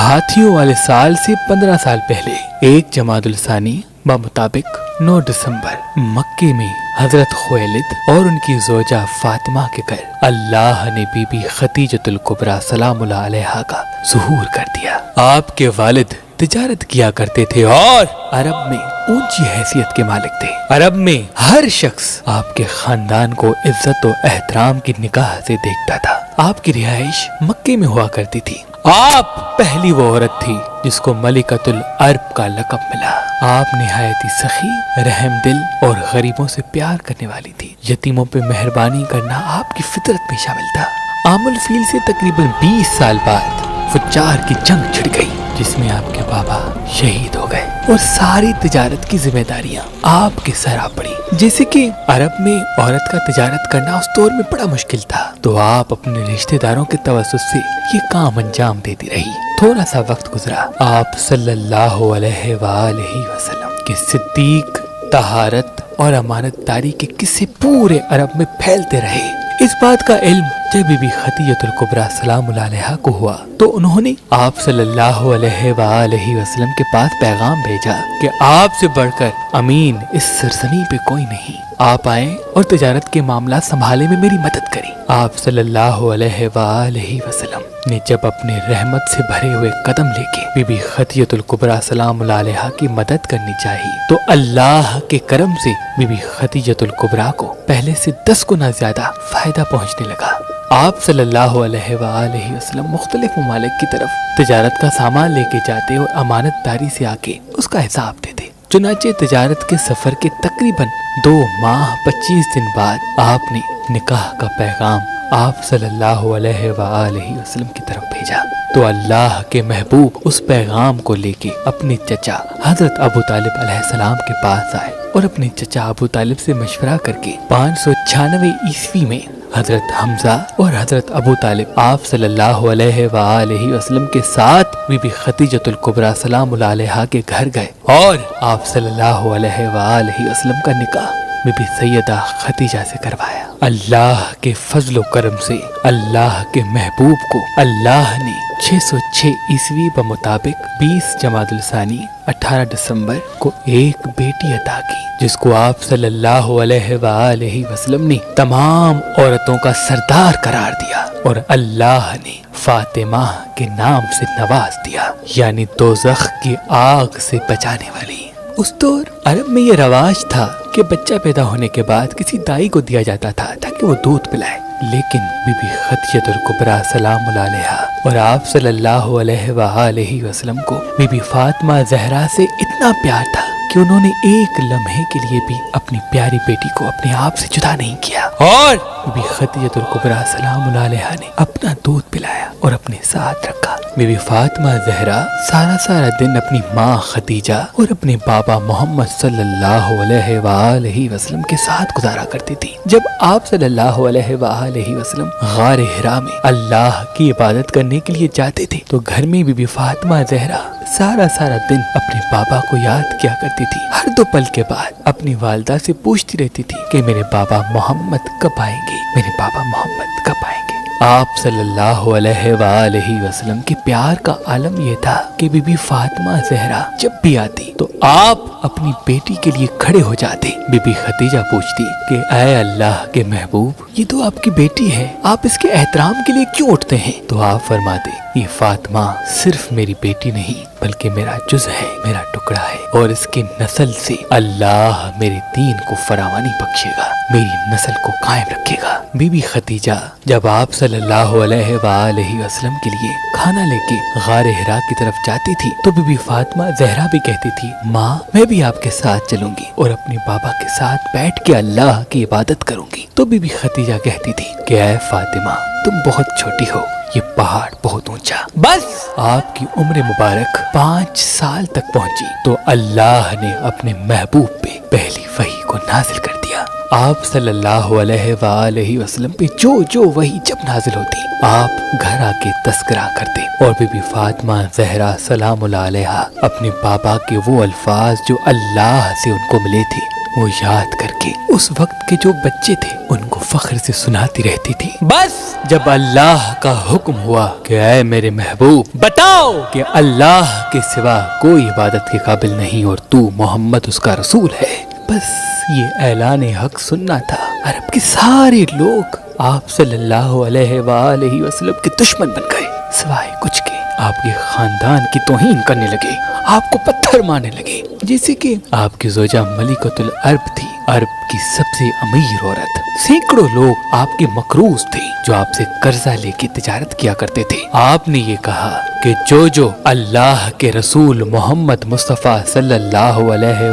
ہاتھیوں والے سال سے 15 سال پہلے 1 جمادی الثانی بمطابق 9 دسمبر مکے میں حضرت خویلد اور ان کی زوجہ فاطمہ کے گھر اللہ نے بی بی خدیجۃ الکبریٰ سلام اللہ علیہا کا ظہور کر دیا۔ آپ کے والد تجارت کیا کرتے تھے اور عرب میں اونچی حیثیت کے مالک تھے۔ عرب میں ہر شخص آپ کے خاندان کو عزت و احترام کی نگاہ سے دیکھتا تھا۔ آپ کی رہائش مکے میں ہوا کرتی تھی۔ آپ پہلی وہ عورت تھی جس کو ملکۃ العرب کا لقب ملا۔ آپ نہایت ہی سخی، رحم دل اور غریبوں سے پیار کرنے والی تھی۔ یتیموں پہ مہربانی کرنا آپ کی فطرت میں شامل تھا۔ عام الفیل سے تقریباً 20 سال بعد فجار کی جنگ چھڑ گئی جس میں آپ کے بابا شہید ہو گئے اور ساری تجارت کی ذمہ داریاں آپ کے سر آ پڑی۔ جیسے کہ عرب میں عورت کا تجارت کرنا اس دور میں بڑا مشکل تھا، تو آپ اپنے رشتہ داروں کے توسط سے یہ کام انجام دیتی رہی۔ تھوڑا سا وقت گزرا، آپ صلی اللہ علیہ وآلہ وسلم کے صدیق، طہارت اور امانت داری کے قصے پورے عرب میں پھیلتے رہے۔ اس بات کا علم جب بی بی خدیجۃ الکبریٰ سلام اللہ علیہا کو ہوا تو انہوں نے آپ صلی اللہ علیہ وآلہ وسلم کے پاس پیغام بھیجا کہ آپ سے بڑھ کر امین اس سرزمین پہ کوئی نہیں۔ آپ آئیں اور تجارت کے معاملات سنبھالنے میں میری مدد کریں۔ آپ صلی اللہ علیہ وآلہ وسلم نے جب اپنے رحمت سے بھرے ہوئے قدم لے کے بی بی خدیجۃ الکبریٰ سلام اللہ علیہا کی مدد کرنی چاہی تو اللہ کے کرم سے بی بی خدیجۃ الکبریٰ کو پہلے سے 10 گنا زیادہ فائدہ پہنچنے لگا۔ آپ صلی اللہ علیہ وآلہ وسلم مختلف ممالک کی طرف تجارت کا سامان لے کے جاتے اور امانت داری سے آ کے اس کا حساب دیتے۔ چنانچہ تجارت کے سفر کے تقریباً 2 ماہ 25 دن بعد آپ نے نکاح کا پیغام آپ صلی اللہ علیہ وآلہ وسلم کی طرف بھیجا تو اللہ کے محبوب اس پیغام کو لے کے اپنے چچا حضرت ابو طالب علیہ السلام کے پاس آئے اور اپنے چچا ابو طالب سے مشورہ کر کے 596 عیسوی میں حضرت حمزہ اور حضرت ابو طالب آپ صلی اللہ علیہ وآلہ وسلم کے ساتھ بی بی خدیجۃ الکبریٰ سلام اللہ علیہا کے گھر گئے اور آپ صلی اللہ علیہ وآلہ وسلم کا نکاح بی بی سیدہ خدیجہ سے کروایا۔ اللہ کے فضل و کرم سے اللہ کے محبوب کو اللہ نے 606 عیسوی بمطابق 20 جمادی الثانی 18 دسمبر کو ایک بیٹی عطا کی جس کو آپ صلی اللہ علیہ وآلہ وسلم نے تمام عورتوں کا سردار قرار دیا اور اللہ نے فاطمہ کے نام سے نواز دیا، یعنی دوزخ کی آگ سے بچانے والی۔ اس دور عرب میں یہ رواج تھا کہ بچہ پیدا ہونے کے بعد کسی دائی کو دیا جاتا تھا تاکہ وہ دودھ پلائے، لیکن بی بی خدیجۃ الکبریٰ سلام اللہ علیہا اور آپ صلی اللہ علیہ وآلہ وسلم کو بی بی فاطمہ زہرا سے اتنا پیار تھا کہ انہوں نے ایک لمحے کے لیے بھی اپنی پیاری بیٹی کو اپنے آپ سے جدا نہیں کیا اور بی بی خدیجۃ الکبریٰ سلام اللہ علیہا نے اپنا دودھ پلایا اور اپنے ساتھ رکھا۔ بی بی فاطمہ زہرا سارا دن اپنی ماں خدیجہ اور اپنے بابا محمد صلی اللہ علیہ وآلہ وسلم کے ساتھ گزارا کرتی تھی۔ جب آپ صلی اللہ علیہ وآلہ وسلم غار حرا میں اللہ کی عبادت کرنے کے لیے جاتے تھے تو گھر میں بی بی فاطمہ زہرا سارا دن اپنے بابا کو یاد کیا کرتی تھی۔ ہر 2 پل کے بعد اپنی والدہ سے پوچھتی رہتی تھی کہ میرے بابا محمد کب آئیں گے، میرے بابا محمد کب آئیں گے۔ آپ صلی اللہ علیہ وآلہ وسلم کے پیار کا عالم یہ تھا کہ بی بی فاطمہ زہرا جب بھی آتی تو آپ اپنی بیٹی کے لیے کھڑے ہو جاتے۔ بی بی خدیجہ پوچھتی کہ اے اللہ کے محبوب، یہ تو آپ کی بیٹی ہے، آپ اس کے احترام کے لیے کیوں اٹھتے ہیں؟ تو آپ فرماتے یہ فاطمہ صرف میری بیٹی نہیں بلکہ میرا جز ہے، میرا ٹکڑا ہے، اور اس کی نسل سے اللہ میرے دین کو فراوانی بخشے گا، میری نسل کو قائم رکھے گا۔ بی بی خدیجہ جب آپ صلی اللہ علیہ وآلہ وسلم کے لیے کھانا لے کے غار حرا کی طرف جاتی تھی تو بی بی فاطمہ زہرا بھی کہتی تھی ماں میں بھی آپ کے ساتھ چلوں گی اور اپنے بابا کے ساتھ بیٹھ کے اللہ کی عبادت کروں گی۔ تو بی بی خدیجہ کہتی تھی کہ اے فاطمہ تم بہت چھوٹی ہو، یہ پہاڑ بہت اونچا۔ بس آپ کی عمر مبارک 5 سال تک پہنچی تو اللہ نے اپنے محبوب پہ پہلی وحی کو نازل کر دیا۔ آپ صلی اللہ علیہ وآلہ وسلم پہ جو وحی جب نازل ہوتی آپ گھر آ کے تذکرہ کرتے اور بی بی فاطمہ زہرا سلام اللہ علیہا اپنے بابا کے وہ الفاظ جو اللہ سے ان کو ملے تھے वो याद करके उस वक्त के जो बच्चे थे उनको फख्र से सुनाती रहती थी। बस जब अल्लाह का हुक्म हुआ कि ऐ मेरे महबूब बताओ कि अल्लाह के सिवा कोई इबादत के काबिल नहीं और तू मोहम्मद उसका रसूल है, बस ये ऐलान हक सुनना था। अरब के सारे लोग आप सल्लल्लाहु अलैहि वसल्लम के दुश्मन बन गए, सिवाय कुछ के आपके खानदान की तौहीन करने लगे, आपको पत्थर मारने लगे। जैसे कि आपकी ज़ौजा मलिकतुल अरब थी, अरब की सबसे अमीर औरत। सैकड़ों लोग आपके मकरूज थे जो आपसे कर्जा लेके तिजारत किया करते थे। आपने ये कहा कि जो अल्लाह के रसूल मोहम्मद मुस्तफ़ा सल्लल्लाहु अलैहि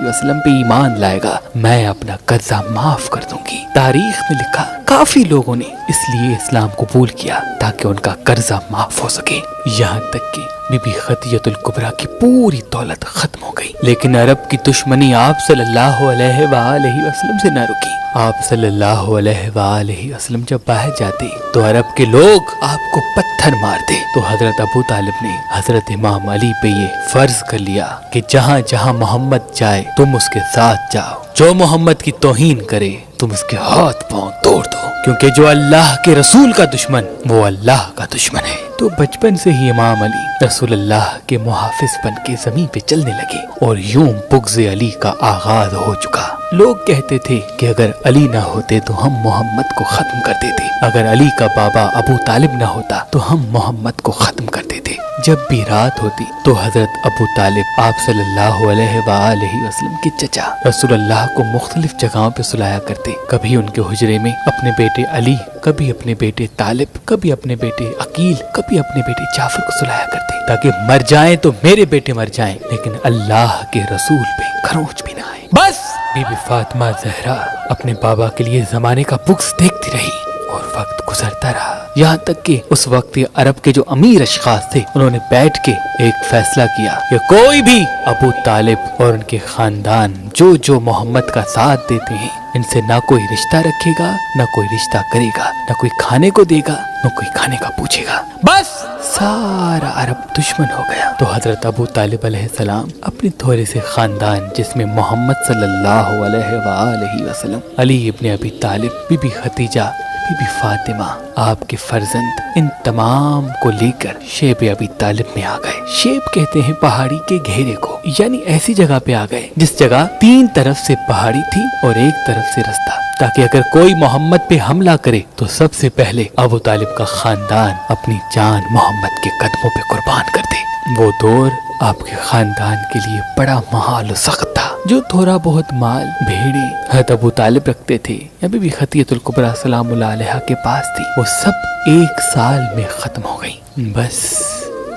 वसल्लम पे ईमान लाएगा मैं अपना कर्जा माफ कर दूंगी। तारीख में लिखा काफी लोगों ने इसलिए इस्लाम कबूल किया ताकि उनका कर्जा माफ हो सके। यहाँ तक कि बीबी खदीजतुल कुबरा की पूरी दौलत खत्म हो गई, लेकिन अरब की दुश्मनी आप सल्लल्लाहु अलैहि वसल्लम से न रुकी। आप सल्लल्लाहु अलैहि वसल्लम जब बाहर जाते तो अरब के लोग आपको पत्थर मारते, तो हजरत अबू तालिब ने हजरत इमाम अली पे ये फर्ज कर लिया कि जहाँ जहाँ मोहम्मद जाए तुम उसके साथ जाओ, जो मोहम्मद की तौहीन करे तुम उसके हाथ पांव तोड़ दो, क्योंकि जो अल्लाह के रसूल का दुश्मन वो अल्लाह का दुश्मन है। तो बचपन से ही इमाम अली रसूलुल्लाह के मुहाफिज बन के जमीन पे चलने लगे और यूं बुग़्ज़ अली का आगाज हो चुका। लोग कहते थे कि अगर अली ना होते तो हम मोहम्मद को खत्म कर देते, अगर अली का बाबा अबू तालिब ना होता तो हम मोहम्मद को खत्म कर देते। जब भी रात होती तो हजरत अबू तालिब आप सल्लल्लाहु अलैहि वसल्लम के चचा रसूलुल्लाह को मुख्तलिफ जगहों पे सुलाया करते, कभी उनके हुजरे में अपने बेटे अली, कभी अपने बेटे तालिब, कभी अपने बेटे अकील, कभी अपने बेटे जाफर को सुलाया करते, ताकि मर जाएं तो मेरे बेटे मर जाएं लेकिन अल्लाह के रसूल पे खरोंच भी ना आए। बस बीबी फातिमा ज़हरा अपने बाबा के लिए जमाने का बुक्स देखती रही और वक्त गुजरता रहा। यहाँ तक कि उस वक्त अरब के जो अमीर अशखास थे उन्होंने बैठ के एक फैसला किया कि कोई भी अबू तालिब और उनके खानदान जो मोहम्मद का साथ देते हैं इनसे ना कोई रिश्ता रखेगा, ना कोई रिश्ता करेगा, ना कोई खाने को देगा, ना कोई खाने का पूछेगा। बस सारा अरब दुश्मन हो गया। तो हजरत अबू तालिब अलैहिस्सलाम अपने थोड़े से खानदान जिसमें मोहम्मद सल्लल्लाहु अलैहि वसल्लम, अली इब्ने अबी तालिब, बीबी खदीजा, बीबी फातिमा, आपके फर्जंद, इन तमाम को लेकर शेब अबी तालिब में आ गए। शेब कहते हैं पहाड़ी के घेरे को, यानी ऐसी जगह पे आ गए जिस जगह 3 तरफ से पहाड़ी थी और 1 तरफ से रास्ता, ताकि अगर कोई मोहम्मद पे हमला करे तो सबसे पहले अबू तालिब का खानदान अपनी जान मोहम्मद के कदमों पे कुर्बान कर दे। वो दौर आपके खानदान के लिए बड़ा महाल और सख्त था। जो थोड़ा बहुत माल भेड़े हज़रत अबू तालिब रखते थे या बीबी खदीजतुल कुबरा सलामुल्लाह अलैहा के पास थी, वो सब 1 साल में खत्म हो गई। बस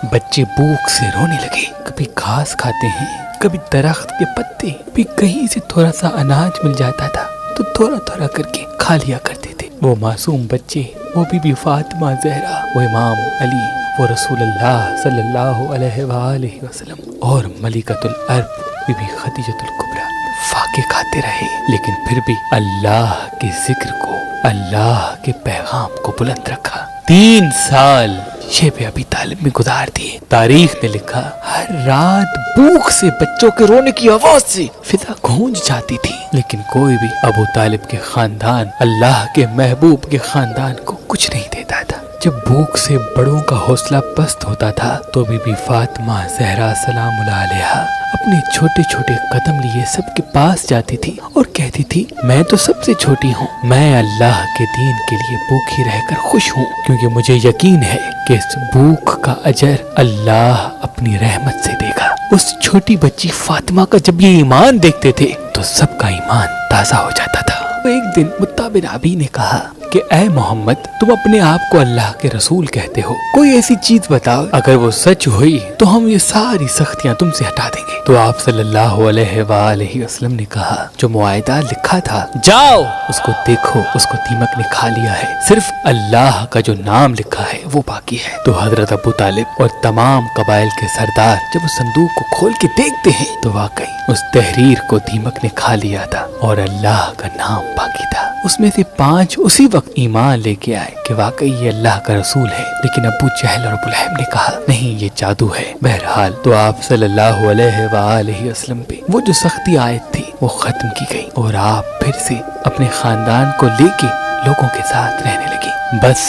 बच्चे भूख से रोने लगे, कभी घास खाते हैं, कभी दरख्त के पत्ते, भी कहीं से थोड़ा सा अनाज मिल जाता था तो थोड़ा थोड़ा करके खा लिया करते थे। वो मासूम बच्चे, वो बीबी फातिमा ज़हरा, वो इमाम अली, वो रसूलुल्लाह सल्लल्लाहु अलैहि वसल्लम और मलिकतुल अरब बीबी खदीजतुल कुबरा फाके खाते रहे, लेकिन फिर भी अल्लाह के जिक्र को, अल्लाह के पैगाम को बुलंद रखा। 3 साल शेब अबी तालिब में गुजार दिए। तारीख ने लिखा हर रात भूख से बच्चों के रोने की आवाज से फिजा गूंज जाती थी, लेकिन कोई भी अबू तालिब के खानदान, अल्लाह के महबूब के खानदान को कुछ नहीं देता था। जब भूख से बड़ों का हौसला पस्त होता था तो बीबी फातिमा ज़हरा सलामुल्लाह अलैहा अपने छोटे छोटे कदम लिए सबके पास जाती थी और कहती थी, मैं तो सबसे छोटी हूँ, मैं अल्लाह के दीन के लिए भूखी रहकर खुश हूँ, क्योंकि मुझे यकीन है कि इस भूख का अजर अल्लाह अपनी रहमत से देगा। उस छोटी बच्ची फातिमा का जब ये ईमान देखते थे तो सबका ईमान ताज़ा हो जाता था। तो एक दिन मुत्ता बिन अबी ने कहा कि ऐ मोहम्मद, तुम अपने आप को अल्लाह के रसूल कहते हो, कोई ऐसी चीज बताओ अगर वो सच हुई तो हम ये सारी सख्तियां तुमसे हटा देंगे। तो आप सल्लल्लाहु अलैहि वसल्लम ने कहा, जो मुआहिदा लिखा था जाओ उसको देखो, उसको दीमक ने खा लिया है, सिर्फ अल्लाह का जो नाम लिखा है वो बाकी है। तो हजरत अबू तालिब और तमाम कबाइल के सरदार जब उस संदूक को खोल के देखते हैं तो वाकई उस तहरीर को दीमक ने खा लिया था और अल्लाह का नाम बाकी था। اس میں سے 5 اسی وقت ایمان لے کے آئے کہ واقعی یہ اللہ کا رسول ہے، لیکن ابو جہل اور ابو لہب نے کہا نہیں یہ جادو ہے۔ بہرحال تو آپ صلی اللہ علیہ وآلہ وسلم پہ وہ جو سختی آیت تھی وہ ختم کی گئی، اور آپ پھر سے اپنے خاندان کو لے کے لوگوں کے ساتھ رہنے لگی۔ بس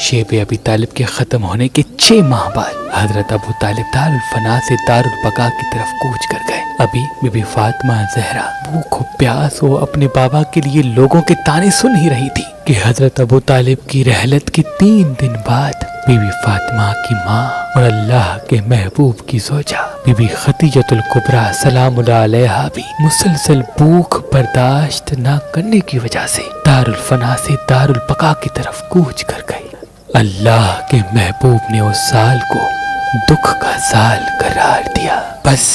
شیب ابی طالب کے ختم ہونے کے 6 ماہ بعد حضرت ابو طالب دارالفنا سے دارالبقا کی طرف کوچ کر گئے۔ ابھی بی بی فاطمہ زہرا بھوک و پیاس وہ اپنے بابا کے لیے لوگوں کے تانے سن ہی رہی تھی کہ حضرت ابو طالب کی رحلت کے 3 دن بعد بی بی فاطمہ کی ماں اور اللہ کے محبوب کی زوجہ بی بی خدیجۃ الکبریٰ سلام اللہ علیہا بھی مسلسل بھوک برداشت نہ کرنے کی وجہ سے دارالفنا سے دارالبقا کی طرف کوچ کر گئی۔ اللہ کے محبوب نے اس سال کو دکھ کا سال قرار دیا۔ بس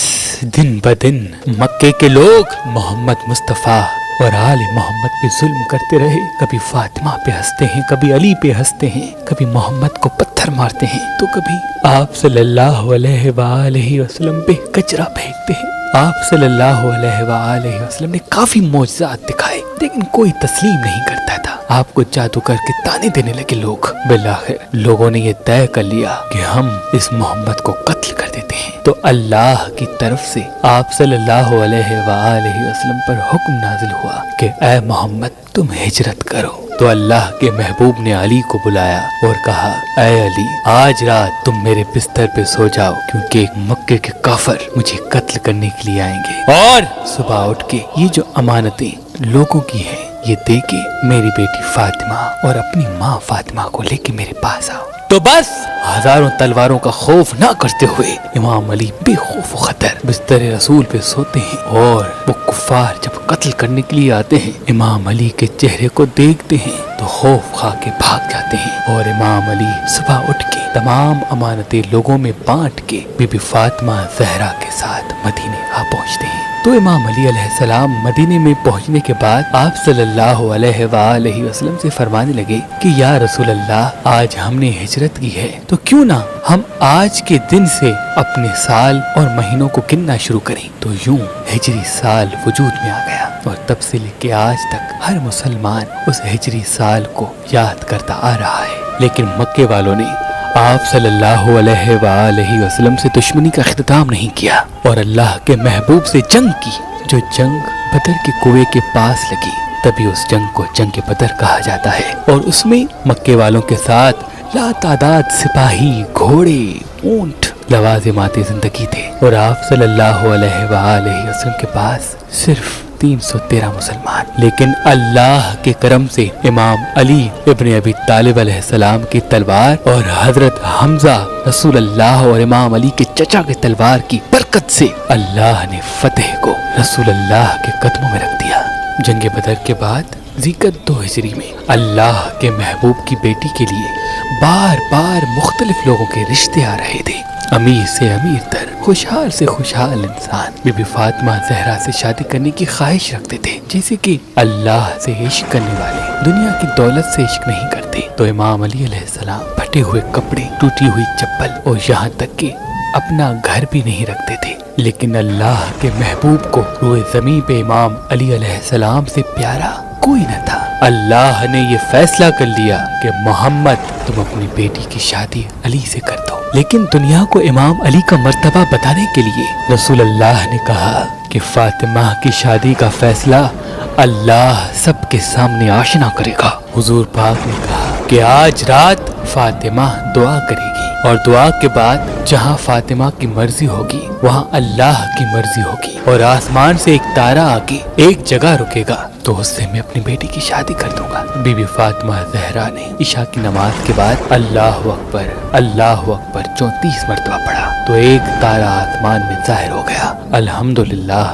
دن بدن مکے کے لوگ محمد مصطفیٰ اور آل محمد پہ ظلم کرتے رہے، کبھی فاطمہ پہ ہنستے ہیں، کبھی علی پہ ہنستے ہیں، کبھی محمد کو پتھر مارتے ہیں، تو کبھی آپ صلی اللہ علیہ وآلہ وسلم پہ کچرا پھینکتے ہیں۔ آپ صلی اللہ علیہ وآلہ وسلم نے کافی معجزات دکھائے، لیکن کوئی تسلیم نہیں کرتا تھا۔ آپ کو جادو کر کے تانے دینے لگے لوگ۔ بالآخر لوگوں نے یہ طے کر لیا کہ ہم اس محمد کو قتل کر دیتے ہیں۔ تو اللہ کی طرف سے آپ صلی اللہ علیہ وآلہ وسلم پر حکم نازل ہوا کہ اے محمد تم ہجرت کرو۔ تو اللہ کے محبوب نے علی کو بلایا اور کہا اے علی آج رات تم میرے بستر پہ سو جاؤ، کیونکہ ایک مکے کے کافر مجھے قتل کرنے کے لیے آئیں گے، اور صبح اٹھ کے یہ جو امانتیں لوگوں کی ہیں یہ دے کے میری بیٹی فاطمہ اور اپنی ماں فاطمہ کو لے کے میرے پاس آؤ۔ تو بس ہزاروں تلواروں کا خوف نہ کرتے ہوئے امام علی بے خوف و خطر بستر رسول پہ سوتے ہیں، اور وہ کفار جب قتل کرنے کے لیے آتے ہیں امام علی کے چہرے کو دیکھتے ہیں تو خوف کھا کے بھاگ جاتے ہیں، اور امام علی صبح اٹھ کے تمام امانتیں لوگوں میں بانٹ کے بی بی فاطمہ زہرا کے ساتھ مدینے آ پہنچتے ہیں۔ تو امام علی علیہ السلام مدینے میں پہنچنے کے بعد آپ صلی اللہ علیہ وآلہ وسلم سے فرمانے لگے کہ یا رسول اللہ آج ہم نے ہجرت کی ہے تو کیوں نہ ہم آج کے دن سے اپنے سال اور مہینوں کو گننا شروع کریں۔ تو یوں ہجری سال وجود میں آ گیا، اور تب سے لے کے آج تک ہر مسلمان اس ہجری سال کو یاد کرتا آ رہا ہے۔ لیکن مکے والوں نے آپ صلی اللہ علیہ وآلہ وسلم سے دشمنی کا اختتام نہیں کیا اور اللہ کے محبوب سے جنگ کی، جو جنگ بدر کے کنویں کے پاس لگی، تبھی اس جنگ کو جنگ بدر کہا جاتا ہے، اور اس میں مکے والوں کے ساتھ لا تعداد سپاہی، گھوڑے، اونٹ، لوازمات زندگی تھے، اور آپ صلی اللہ علیہ وآلہ وسلم کے پاس صرف 313 مسلمان۔ لیکن اللہ کے کرم سے امام علی ابن ابی طالب علیہ السلام کی تلوار اور حضرت حمزہ رسول اللہ اور امام علی کے چچا کی تلوار کی برکت سے اللہ نے فتح کو رسول اللہ کے قدموں میں رکھ دیا۔ جنگ بدر کے بعد ذکر 2 ہجری میں اللہ کے محبوب کی بیٹی کے لیے بار بار مختلف لوگوں کے رشتے آ رہے تھے، امیر سے امیر تر، خوشحال سے خوشحال انسان بی بی فاطمہ زہرا سے شادی کرنے کی خواہش رکھتے تھے، جیسے کہ اللہ سے عشق کرنے والے دنیا کی دولت سے عشق نہیں کرتے۔ تو امام علی علیہ السلام پھٹے ہوئے کپڑے، ٹوٹی ہوئی چپل اور یہاں تک کہ اپنا گھر بھی نہیں رکھتے تھے، لیکن اللہ کے محبوب کو روئے زمین پہ امام علی علیہ السلام سے پیارا کوئی نہ تھا۔ اللہ نے یہ فیصلہ کر لیا کہ محمد تم اپنی بیٹی کی شادی علی سے کر دو، لیکن دنیا کو امام علی کا مرتبہ بتانے کے لیے رسول اللہ نے کہا کہ فاطمہ کی شادی کا فیصلہ اللہ سب کے سامنے آشنا کرے گا۔ حضور پاک نے کہا کہ آج رات فاطمہ دعا کرے گی، اور دعا کے بعد جہاں فاطمہ کی مرضی ہوگی وہاں اللہ کی مرضی ہوگی، اور آسمان سے ایک تارا آ کے ایک جگہ رکے گا تو اس سے میں اپنی بیٹی کی شادی کر دوں گا۔ بی بی فاطمہ زہرا نے عشاء کی نماز کے بعد اللہ اکبر 34 مرتبہ پڑھا تو ایک تارا آسمان میں ظاہر ہو گیا۔ الحمدللہ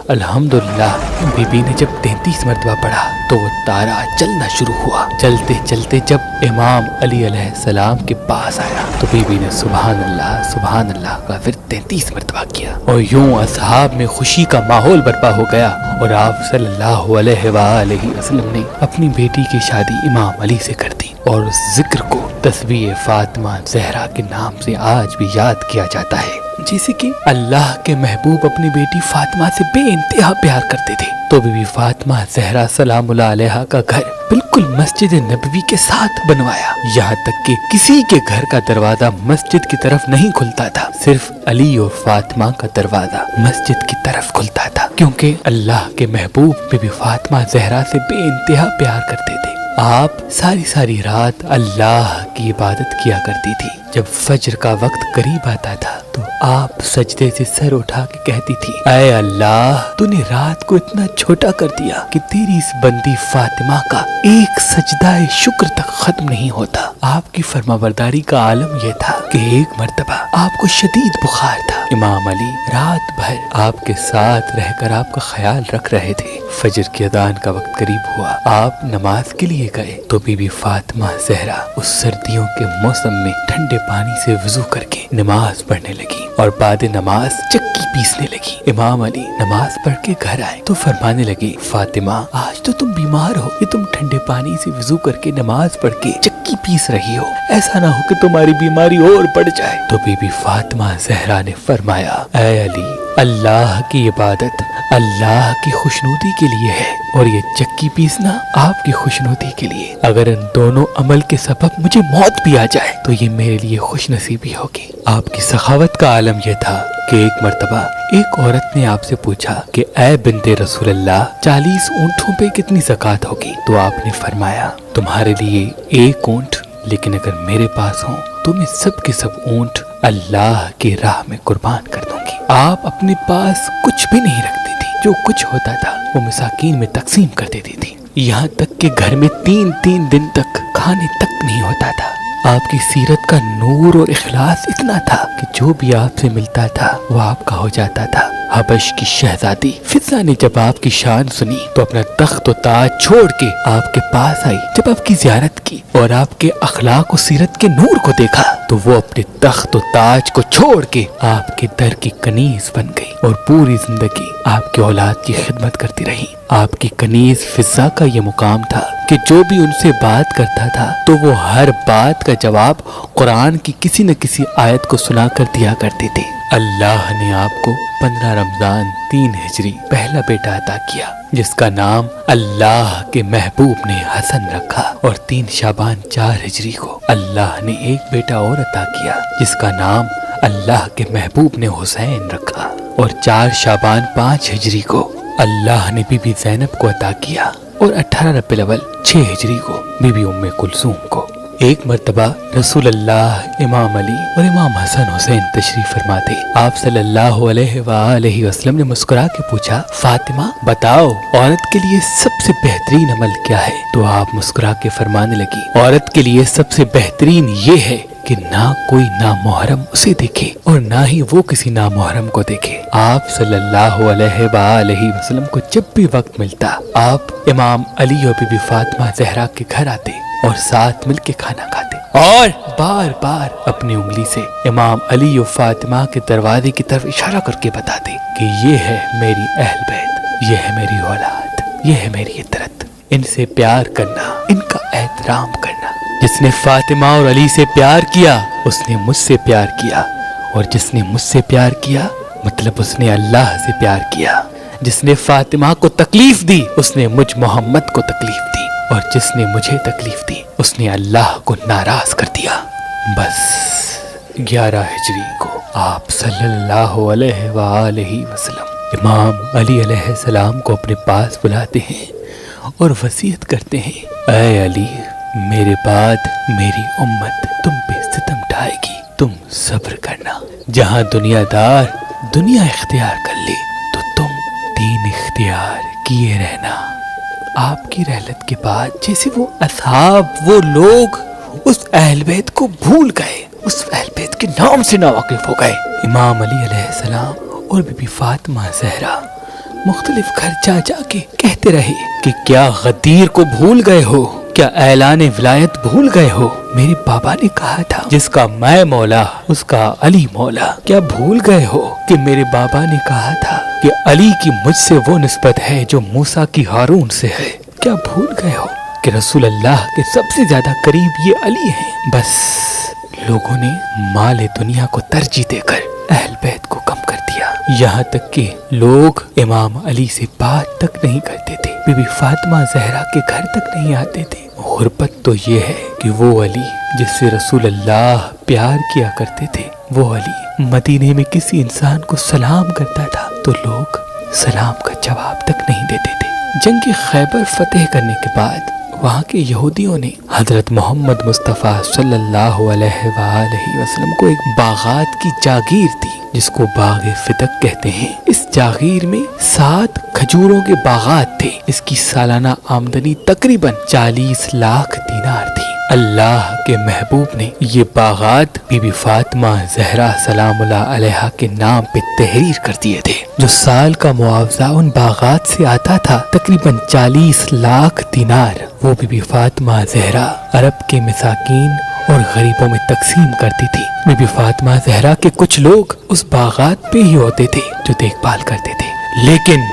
الحمدللہ بی بی نے جب 33 مرتبہ پڑھا تو وہ تارا چلنا شروع ہوا۔ چلتے چلتے جب امام علی علیہ السلام کے پاس آیا تو بی بی نے سبحان اللہ کا پھر 33 مرتبہ کیا، اور یوں اصحاب میں خوشی کا ماحول برپا ہو گیا، اور آپ صلی اللہ علیہ وآلہ وسلم نے اپنی بیٹی کی شادی امام علی سے کر دی، اور اس ذکر کو تسبیح فاطمہ زہرا کے نام سے آج بھی یاد کیا جاتا ہے۔ जैसे कि अल्लाह के महबूब अपनी बेटी फातिमा से बेइंतहा प्यार करते थे, तो बीबी फातिमा ज़हरा सलामुल्लाह अलैहा का घर बिल्कुल मस्जिद नबवी के साथ बनवाया। यहाँ तक कि किसी के घर का दरवाजा मस्जिद की तरफ नहीं खुलता था, सिर्फ अली और फातिमा का दरवाजा मस्जिद की तरफ खुलता था, क्योंकि अल्लाह के महबूब बीबी फातिमा ज़हरा से बेइंतहा प्यार करते थे। आप सारी सारी रात अल्लाह की इबादत किया करती थी। जब फज्र का वक्त करीब आता था तो आप सजदे से सर उठा के कहती थी, ऐ अल्लाह, तूने रात को इतना छोटा कर दिया कि तेरी इस बंदी फातिमा का एक सजदा शुक्र तक खत्म नहीं होता। आपकी फरमाबरदारी का आलम यह था कि एक मर्तबा आपको शदीद बुखार था। इमाम अली रात भर आपके साथ रहकर आपका ख्याल रख रहे थे। फजर की अजान का वक्त करीब हुआ, आप नमाज के लिए गए तो बीबी फातिमा ज़हरा उस सर्दियों के मौसम में ठंडे पानी से वुजू करके नमाज पढ़ने लगी और बाद नमाज चक्की पीसने लगी। इमाम अली नमाज पढ़ के घर आए तो फरमाने लगे, फातिमा, आज तो तुम बीमार हो, ये तुम ठंडे पानी से वुजू करके नमाज पढ़ के चक्की पीस रही हो, ऐसा ना हो कि तुम्हारी बीमारी और बढ़ जाए। तो बीबी फातिमा ज़हरा ने फरमाया, ऐ अली, अल्लाह की इबादत अल्लाह की खुशनुदी के लिए है और ये चक्की पीसना आपकी खुशनुदी के लिए। अगर इन दोनों अमल के सबब मुझे मौत भी आ जाए तो ये मेरे लिए खुशनसीबी होगी। आपकी सखावत का आलम यह था कि एक मर्तबा एक औरत ने आपसे पूछा कि ऐ बिन्ते रसूलल्लाह, 40 ऊँटों पे कितनी ज़कात होगी? तो आपने फरमाया, तुम्हारे लिए एक ऊँट, लेकिन अगर मेरे पास हो तो मैं सब के सब ऊँट अल्लाह की राह में कुर्बान कर दूंगी। आप अपने पास कुछ भी नहीं रखती थी, जो कुछ होता था वो मसाकीन में तकसीम कर देती थी। यहाँ तक कि घर में 3-3 दिन तक खाने तक नहीं होता था। आपकी सीरत का नूर और इखलास इतना था कि जो भी आपसे मिलता था वो आपका हो जाता था। हबश की शहजादी फिजा ने जब आपकी शान सुनी तो अपना तख्त और ताज छोड़ के आपके पास आई। जब आपकी ज़ियारत की और आपके अखलाक और सीरत के नूर को देखा तो वो अपने तख्त और ताज को छोड़ के आपके दर की कनीज बन गई और पूरी जिंदगी आपके औलाद की खिदमत करती रही। आपकी कनीज फिजा का ये मुकाम था कि जो भी उनसे बात करता था तो वो हर बात का जवाब कुरान की किसी न किसी आयत को सुना कर दिया करते थे। अल्लाह ने आपको 15 रमजान 3 हिजरी पहला बेटा अता किया, जिसका नाम अल्लाह के महबूब ने हसन रखा, और 3 शाबान 4 हिजरी को अल्लाह ने एक बेटा और अता किया, जिसका नाम अल्लाह के महबूब ने हुसैन रखा, और 4 शाबान 5 हिजरी को अल्लाह ने बीबी ज़ैनब को अता किया, और 18 रबीउल अव्वल 6 हिजरी को बीबी उम्मे कुलसूम को। एक मर्तबा रसूल अल्लाह इमाम अली और इमाम हसन हुसैन तशरीफ फरमा थे। आप सल्लल्लाहु अलैहि वसल्लम ने मुस्कुरा के पूछा, फातिमा, बताओ औरत के लिए सबसे बेहतरीन अमल क्या है? तो आप मुस्कुरा के फरमाने लगी, औरत के लिए सबसे बेहतरीन ये है कि ना कोई नामुहर्रम उसे देखे और ना ही वो किसी नामुहर्रम को देखे। आप सल्लल्लाहु अलैहि वसल्लम को जब भी वक्त मिलता आप इमाम अली और बीबी फातिमा ज़हरा के घर आते और साथ मिलके खाना खाते और बार बार अपनी उंगली से इमाम अली और फातिमा के दरवाजे की तरफ इशारा करके बताते कि ये है मेरी अहल बैत, ये है मेरी औलाद, ये है मेरी इतरत, इनसे प्यार करना, इनका एहतराम करना। जिसने फातिमा और अली से प्यार किया उसने मुझसे प्यार किया, और जिसने मुझसे प्यार किया मतलब उसने अल्लाह से प्यार किया। जिसने फातिमा को तकलीफ दी उसने मुझ मोहम्मद को तकलीफ दी, और जिसने मुझे तकलीफ दी उसने अल्लाह को नाराज कर दिया। बस 11 हिजरी को आप सल्लल्लाहु अलैहि वसल्लम इमाम अली अलैहिस्सलाम को अपने पास बुलाते हैं और वसीयत करते हैं, ऐ अली, मेरे बाद मेरी उम्मत तुम पे सितम ढाएगी, तुम सब्र करना। जहाँ दुनियादार दुनिया इख्तियार कर ले तो तुम दीन इख्तियार किए रहना। आपकी रहलत के बाद जैसे वो असहाब, वो लोग उस अहल बैत को भूल गए, उस अहल बैत के नाम से नावाकिफ हो गए। इमाम अली अलैहिस्सलाम और बीबी फातिमा ज़हरा मुख्तलिफ घर जा जाके कहते रहे कि क्या गदीर को भूल गए हो, क्या ऐलान विलायत भूल गए हो? मेरे बाबा ने कहा था जिसका मैं मौला उसका अली मौला। क्या भूल गए हो कि मेरे बाबा ने कहा था कि अली की मुझसे वो निस्बत है जो मूसा की हारून से है? क्या भूल गए हो कि रसूल अल्लाह के सबसे ज्यादा करीब ये अली हैं? बस लोगों ने माल दुनिया को तरजीह देकर अहल बैत को कम कर दिया। यहाँ तक कि लोग इमाम अली से बात तक नहीं करते थे, बीबी फातिमा ज़हरा के घर तक नहीं आते थे। गुर्बत तो ये है कि वो अली जिससे रसूल अल्लाह प्यार किया करते थे, वो अली मदीने में किसी इंसान को सलाम करता था तो लोग सलाम का जवाब तक नहीं देते थे। जंग खैबर फतेह करने के बाद वहाँ के यहूदियों ने हजरत मोहम्मद मुस्तफ़ा सल्लल्लाहु अलैहि वसल्लम को एक बागात की जागीर दी जिसको बाग फिदक कहते हैं। इस जागीर में 7 खजूरों के बागात थे। इसकी सालाना आमदनी तकरीबन 40 लाख दीनार थी। अल्लाह के महबूब ने ये बागात बीबी फातिमा ज़हरा सलामुल्लाह अलैहा के नाम पे तहरीर कर दिए थे। जो साल का मुआवजा उन बागात से आता था तकरीबन 40 लाख दीनार, वो बीबी फातिमा ज़हरा अरब के मिसाकीन और गरीबों में तकसीम करती थी। बीबी फातिमा ज़हरा के कुछ लोग उस बागात पे ही होते थे जो देखभाल करते थे, लेकिन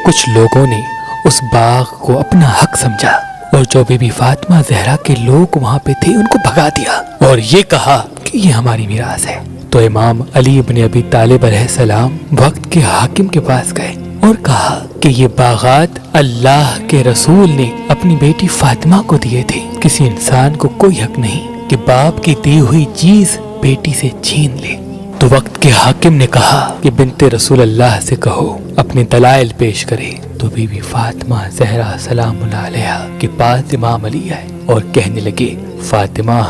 कुछ लोगों ने उस बाग को अपना हक समझा और जो बीबी फातिमा ज़हरा के लोग वहाँ पे थे उनको भगा दिया और ये कहा कि ये हमारी मीरास है। तो इमाम अली इब्न अबी तालिब अलैहिस्सलाम वक्त के हाकिम के पास गए और कहा कि ये बागात अल्लाह के रसूल ने अपनी बेटी फातिमा को दिए थे। किसी इंसान को कोई हक नहीं कि बाप की दी हुई चीज बेटी से छीन ले। तो वक्त के हाकिम ने कहा कि बिनते रसूल अल्लाह से कहो अपने दलाइल पेश करे। तो बीबी फातिमा ज़हरा सलामुल्लाह अलैहा के पास इमाम अली आए और कहने लगे, फातिमा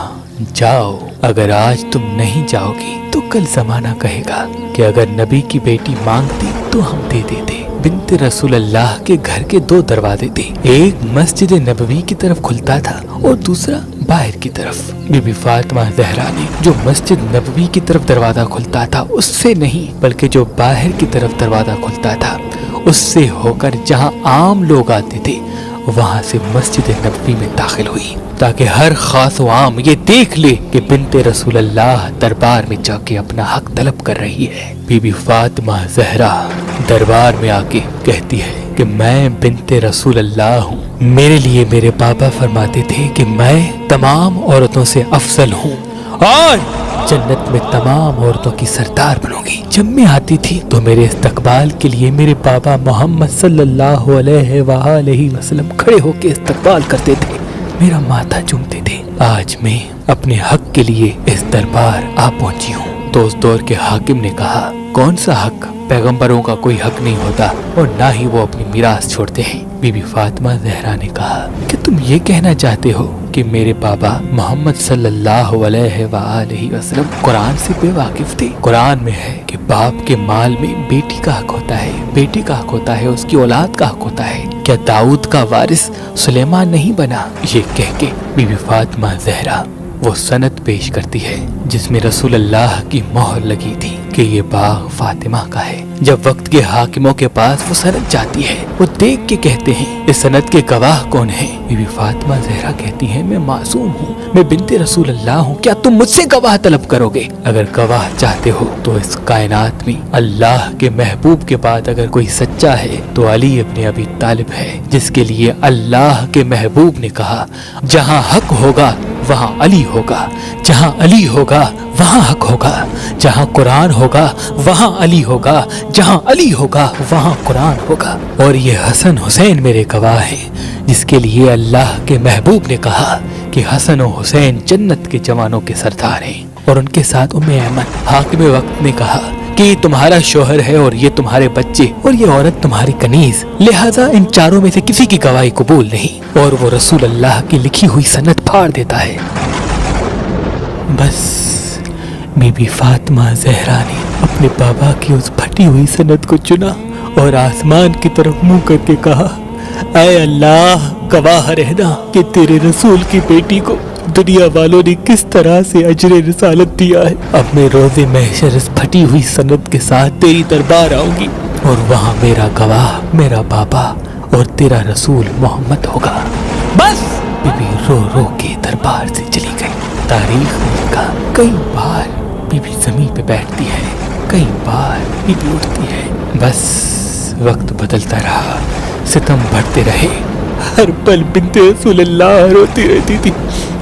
जाओ, अगर आज तुम नहीं जाओगी तो कल जमाना कहेगा कि अगर नबी की बेटी मांगती तो हम दे देते। बिनते रसूल अल्लाह के घर के 2 दरवाजे थे, एक मस्जिद नबवी की तरफ खुलता था और दूसरा बाहर की तरफ। बीबी फातिमा ज़हरा ने जो मस्जिद नबवी की तरफ दरवाजा खुलता था उससे नहीं बल्कि जो बाहर की तरफ दरवाजा खुलता था उससे होकर जहां आम लोग आते थे वहां से मस्जिद नबवी में दाखिल हुई ताकि हर खास व आम ये देख ले कि बिनते रसूल अल्लाह दरबार में जाके अपना हक तलब कर रही है। बीबी फातिमा ज़हरा दरबार में आके कहती है कि मैं बिनते रसूल अल्लाह हूँ। मेरे लिए मेरे पापा फरमाते थे कि मैं तमाम औरतों से अफजल हूँ और जन्नत में तमाम औरतों की सरदार बनूंगी। जब मैं आती थी तो मेरे इस्तकबाल के लिए मेरे पापा मोहम्मद सल्लल्लाहु अलैहि वसल्लम खड़े होकर इस्तकबाल करते थे, मेरा माथा चूमते थे। आज मैं अपने हक के लिए इस दरबार आ पहुंची हूँ। तो उस दौर के हाकिम ने कहा, कौन सा हक? पैगंबरों का कोई हक नहीं होता और ना ही वो अपनी मीरास छोड़ते हैं। बीबी फातिमा ज़हरा ने कहा कि तुम ये कहना चाहते हो कि मेरे बाबा मोहम्मद सल्लल्लाहु अलैहि वसल्लम कुरान से बेवाकिफ थे। कुरान में है कि बाप के माल में बेटी का हक होता है, बेटी का हक होता है, उसकी औलाद का हक होता है। क्या दाऊद का वारिस सुलेमान नहीं बना? ये कह के बीबी फातिमा ज़हरा वो सनद पेश करती है जिसमें रसूल अल्लाह की मोहर लगी थी कि ये बाग फातिमा का है। जब वक्त के हाकिमों के पास वो सनद जाती है, वो देख के कहते हैं इस सनद के गवाह कौन है? बीबी फातिमा ज़हरा कहती है, मैं मासूम हूँ, मैं बिनते रसूल अल्लाह हूँ, क्या तुम मुझसे गवाह तलब करोगे? अगर गवाह चाहते हो तो इस कायनात में अल्लाह के महबूब के बाद अगर कोई सच्चा है तो अली इब्न अबी तालिब है, जिसके लिए अल्लाह के महबूब ने कहा, जहाँ हक होगा वहाँ अली होगा, जहाँ अली होगा वहाँ हक होगा, जहाँ कुरान होगा वहाँ अली होगा, जहाँ अली होगा वहाँ कुरान होगा। और ये हसन हुसैन मेरे गवाह हैं, जिसके लिए अल्लाह के महबूब ने कहा कि हसन और हुसैन जन्नत के जवानों के सरदार हैं। और उनके साथ उम्मे ऐमन। हाकिम वक्त ने कहा कि ये तुम्हारा शोहर है और ये तुम्हारे बच्चे और ये औरत तुम्हारी कनीज, लिहाजा इन चारों में से किसी की गवाही कबूल नहीं। और वो रसूल अल्लाह की लिखी हुई सनद फाड़ देता है। बस बीबी फातिमा ज़हरा ने अपने बाबा की उस फटी हुई सनद को चुना और आसमान की तरफ मुंह करके कहा, ऐ अल्लाह गवाह रहना कि तेरे रसूल की बेटी को दुनिया वालों ने किस तरह से अजरे रिसालत दिया है। अब मैं रोज़े महशर इस फटी हुई सनद के साथ तेरी दरबार आऊंगी और वहाँ मेरा गवाह मेरा बाबा और तेरा रसूल मोहम्मद होगा। बस बीबी रो रो के दरबार से चली गई। तारीख में लिखा, कई बार बीबी जमीन पे बैठती है, कई बार बीबी उठती है। बस वक्त बदलता रहा, सितम बढ़ते रहे, हर पल बिनते रसूल अल्लाह रोती रहती थी।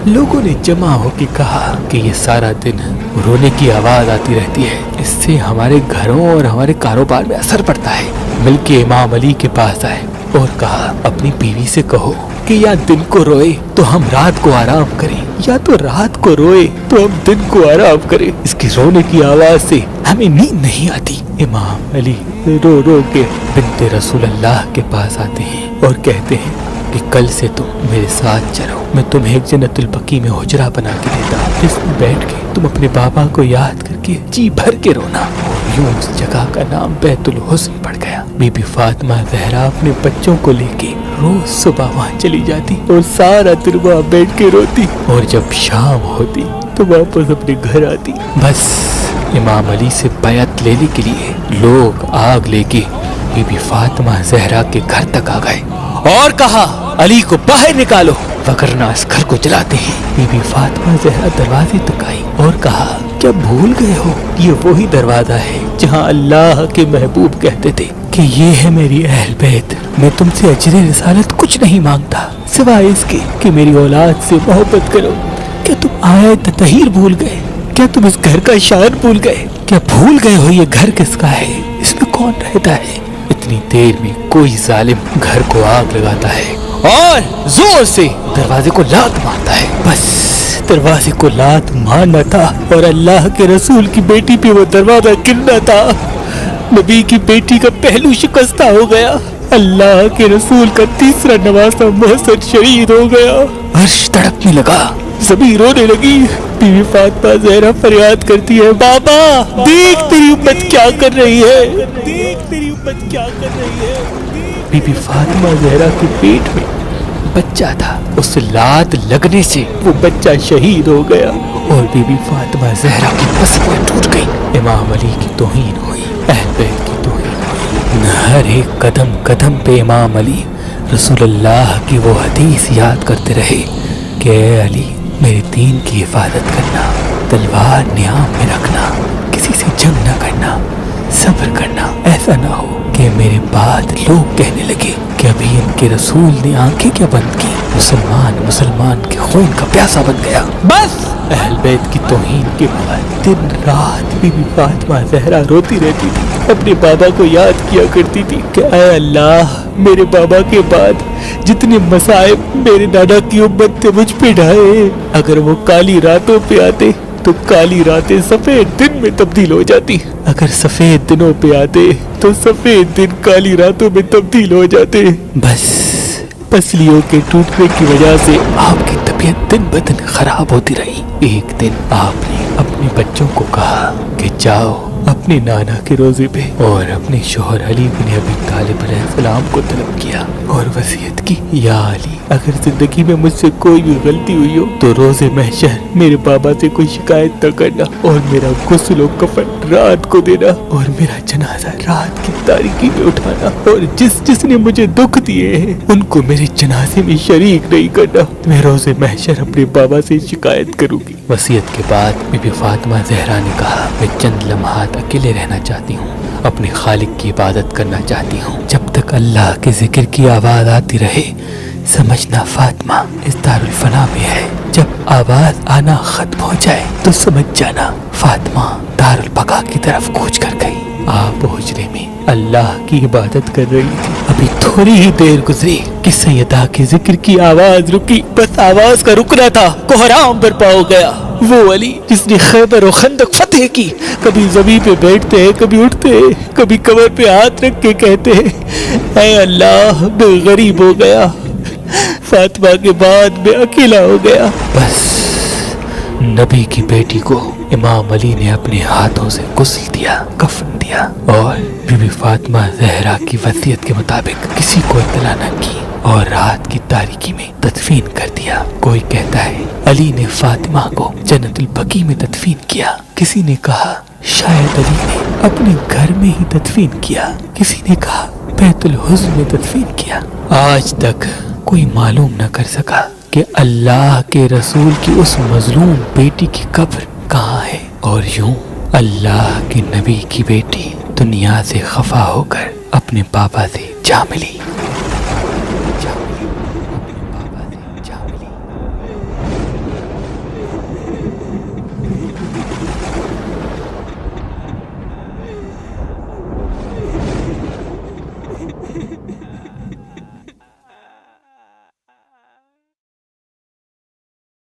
लोगों ने जमा होकर कहा कि ये सारा दिन रोने की आवाज आती रहती है, इससे हमारे घरों और हमारे कारोबार में असर पड़ता है। मिलके इमाम अली के पास आए और कहा, अपनी बीवी से कहो कि या दिन को रोए तो हम रात को आराम करें, या तो रात को रोए तो हम दिन को आराम करें। इसकी रोने की आवाज से हमें नींद नहीं आती। इमाम अली रो रो के बिन्ते रसूल अल्लाह के पास आते हैं और कहते हैं कि कल से तुम मेरे साथ चलो, मैं तुम्हें एक जन्नतुल बकी में हुजरा बना के देता हूँ, इसमें बैठ के तुम अपने बाबा को याद करके जी भर के रोना। यूं उस जगह का नाम बैतुल हुस्न पड़ गया। बीबी फातिमा ज़हरा अपने बच्चों को लेके रोज सुबह वहाँ चली जाती और सारा दिन वहाँ बैठ के रोती, और जब शाम होती तो वापस अपने घर आती। बस इमाम अली से बैत लेने के लिए लोग आग लेके बीबी फातिमा ज़हरा के घर तक आ गए और कहा, अली को बाहर निकालो वरना इस घर को जलाते हैं। बीबी फातिमा ज़हरा दरवाजे तक आई और कहा, क्या भूल गए हो, ये वही दरवाजा है जहाँ अल्लाह के महबूब कहते थे कि ये है मेरी अहल बैत, मैं तुमसे अजर रिसालत कुछ नहीं मांगता सिवाय इसके कि मेरी औलाद से मोहब्बत करो। क्या तुम आयत तहीर भूल गए? क्या तुम इस घर का शान भूल गए? क्या भूल गए हो ये घर किसका है, इसमें कौन रहता है? इतनी देर में कोई जालिम घर को आग लगाता है और जोर से दरवाजे को लात मारता है। बस दरवाजे को लात मारना था और अल्लाह के रसूल की बेटी पे वो दरवाजा गिरना था। नबी की बेटी का पहलू शिकस्ता हो गया। अल्लाह के रसूल का तीसरा नवासा मोहसिन शहीद हो गया। अर्श तड़पने लगा, सभी रोने लगी। बीवी फातिमा ज़हरा फरियाद करती है, बाबा देख तेरी उम्मत क्या कर रही है, देख तेरी उम्मत क्या कर रही है। बीवी फातिमा ज़हरा के पेट में बच्चा था, उस लात लगने से वो बच्चा शहीद हो गया और बीबी फातिमा ज़हरा की पसलियां टूट गई। इमाम अली की तौहीन हुई, अहल बैत की तौहीन हुई। हर एक कदम कदम पे इमाम अली रसूलुल्लाह की वो हदीस याद करते रहे कि ए अली मेरे दीन की हिफाजत करना, तलवार नियाम में रखना, किसी से जंग न करना, सब्र करना। ऐसा ना हो कि मेरे बाद लोग कहने लगे कि अभी इनके रसूल ने आंखें क्या बंद की, मुसलमान के खून का प्यासा बन गया। बस अहल बैत की तौहीन के बाद दिन रात बीबी फातिमा ज़हरा रोती रहती थी, अपने बाबा को याद किया करती थी कि ऐ अल्लाह मेरे बाबा के बाद जितने मसाइब मेरे दादा की उम्मत ने मुझ पे ढाए, अगर वो काली रातों पे आते तो काली रातें सफेद दिन में तब्दील हो जाती, अगर सफेद दिनों पे आते तो सफेद दिन काली रातों में तब्दील हो जाते। बस पसलियों के टूटने की वजह से आपकी तबीयत दिन ब दिन खराब होती रही। एक दिन आपने अपने बच्चों को कहा कि जाओ अपने नाना के रोजे पे, और अपने शोहर अली बिन अबी तालिब अलैहिस्सलाम को तलब किया और वसीयत की, या अली अगर जिंदगी में मुझसे कोई भी गलती हुई हो तो रोजे महशर मेरे बाबा से कोई शिकायत न करना, और मेरा गुस्ल व कफन रात को देना, और मेरा जनाजा रात की तारीकी में उठाना, और जिसने मुझे दुख दिए हैं उनको मेरे जनाजे में शरीक नहीं करना। मैं रोजे महशर अपने बाबा से शिकायत करूंगी। वसीयत के बाद बीबी फातिमा ज़हरा ने कहा, मैं चंद लम्हात अकेले रहना चाहती हूँ, अपने खालिक की इबादत करना चाहती हूँ। जब तक अल्लाह के जिक्र की आवाज आती रहे समझना फातिमा इस दारुल फना में है, जब आवाज आना खत्म हो जाए तो समझ जाना फातिमा दारुल बका की तरफ कूच कर गई। आप हुजरे में अल्लाह की इबादत कर रही थी, अभी थोड़ी ही देर गुजरी कि सैयदा के जिक्र की आवाज रुकी। बस आवाज का रुकना था, कोहराम बर्पा हो गया। वो अली जिसने खैबर और खंदक फतेह की, कभी जमीन पे बैठते हैं, कभी उठते हैं, कभी कमर पे हाथ रख के कहते हैं, ऐ अल्लाह मैं गरीब हो गया, फातिमा के बाद मैं अकेला हो गया। बस नबी की बेटी को इमाम अली ने अपने हाथों से गुस्ल दिया, कफन दिया, और बीबी फातिमा ज़हरा की वसीयत के मुताबिक किसी को इत्तला न की और रात की तारीकी में तदफीन कर दिया। कोई कहता है अली ने फातिमा को जन्नतुल बकी में तदफीन किया, किसी ने कहा शायद अली ने अपने घर में ही तदफीन किया, किसी ने कहा बैतुल हुस्न में तदफीन किया। आज तक कोई मालूम न कर सका कि अल्लाह के रसूल की उस मजलूम बेटी की कब्र कहाँ है। और यूं अल्लाह के नबी की बेटी दुनिया से खफा होकर अपने बाबा से जा मिली।